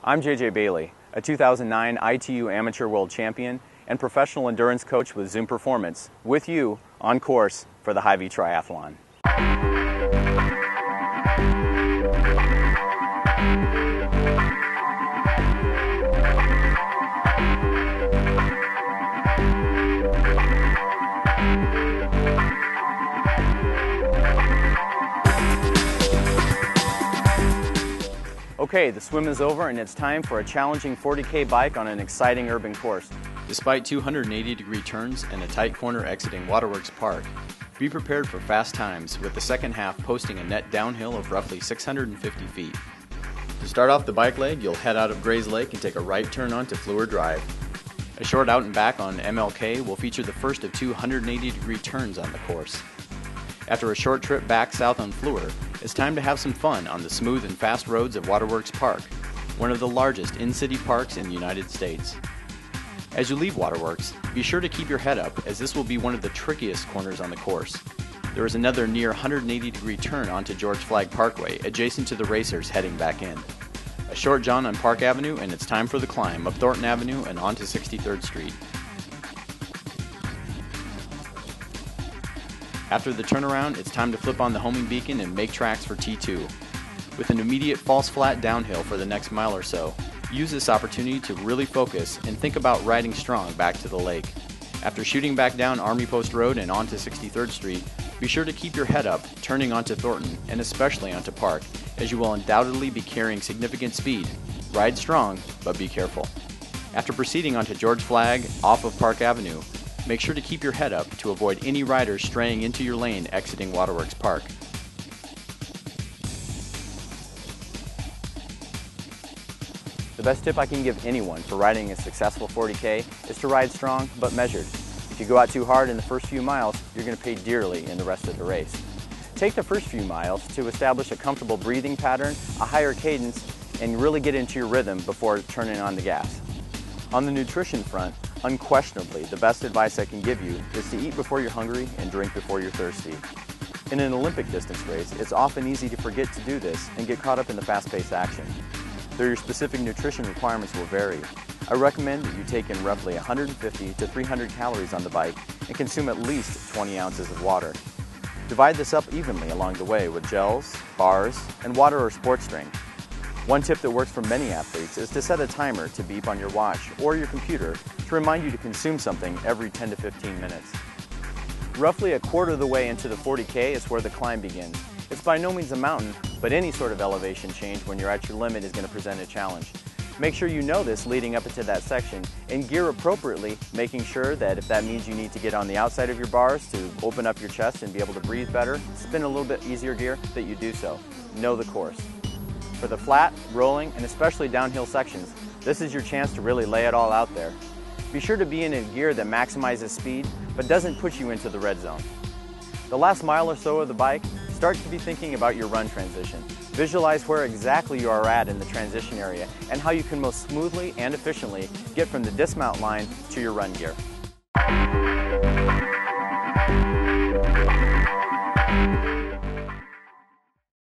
I'm JJ Bailey, a 2009 ITU Amateur World Champion and professional endurance coach with Zoom Performance, with you on course for the Hy-Vee Triathlon. Okay, the swim is over and it's time for a challenging 40K bike on an exciting urban course. Despite 280-degree turns and a tight corner exiting Waterworks Park, be prepared for fast times with the second half posting a net downhill of roughly 650 feet. To start off the bike leg, you'll head out of Grays Lake and take a right turn onto Fleur Drive. A short out and back on MLK will feature the first of 280-degree turns on the course. After a short trip back south on Fleur, it's time to have some fun on the smooth and fast roads of Waterworks Park, one of the largest in-city parks in the United States. As you leave Waterworks, be sure to keep your head up, as this will be one of the trickiest corners on the course. There is another near 180-degree turn onto George Flagg Parkway, adjacent to the racers heading back in. A short jaunt on Park Avenue, and it's time for the climb up Thornton Avenue and onto 63rd Street. After the turnaround, it's time to flip on the homing beacon and make tracks for T2. With an immediate false flat downhill for the next mile or so, use this opportunity to really focus and think about riding strong back to the lake. After shooting back down Army Post Road and onto 63rd Street, be sure to keep your head up, turning onto Thornton and especially onto Park, as you will undoubtedly be carrying significant speed. Ride strong, but be careful. After proceeding onto George Flagg off of Park Avenue, make sure to keep your head up to avoid any riders straying into your lane exiting Waterworks Park. The best tip I can give anyone for riding a successful 40K is to ride strong but measured. If you go out too hard in the first few miles, you're going to pay dearly in the rest of the race. Take the first few miles to establish a comfortable breathing pattern, a higher cadence, and really get into your rhythm before turning on the gas. On the nutrition front, unquestionably, the best advice I can give you is to eat before you're hungry and drink before you're thirsty. In an Olympic distance race, it's often easy to forget to do this and get caught up in the fast-paced action. Though your specific nutrition requirements will vary, I recommend that you take in roughly 150 to 300 calories on the bike and consume at least 20 ounces of water. Divide this up evenly along the way with gels, bars, and water or sports drink. One tip that works for many athletes is to set a timer to beep on your watch or your computer to remind you to consume something every 10 to 15 minutes. Roughly a quarter of the way into the 40K is where the climb begins. It's by no means a mountain, but any sort of elevation change when you're at your limit is going to present a challenge. Make sure you know this leading up into that section and gear appropriately, making sure that if that means you need to get on the outside of your bars to open up your chest and be able to breathe better, spin a little bit easier gear, that you do so. Know the course. For the flat, rolling, and especially downhill sections, this is your chance to really lay it all out there. Be sure to be in a gear that maximizes speed, but doesn't push you into the red zone. The last mile or so of the bike, start to be thinking about your run transition. Visualize where exactly you are at in the transition area and how you can most smoothly and efficiently get from the dismount line to your run gear.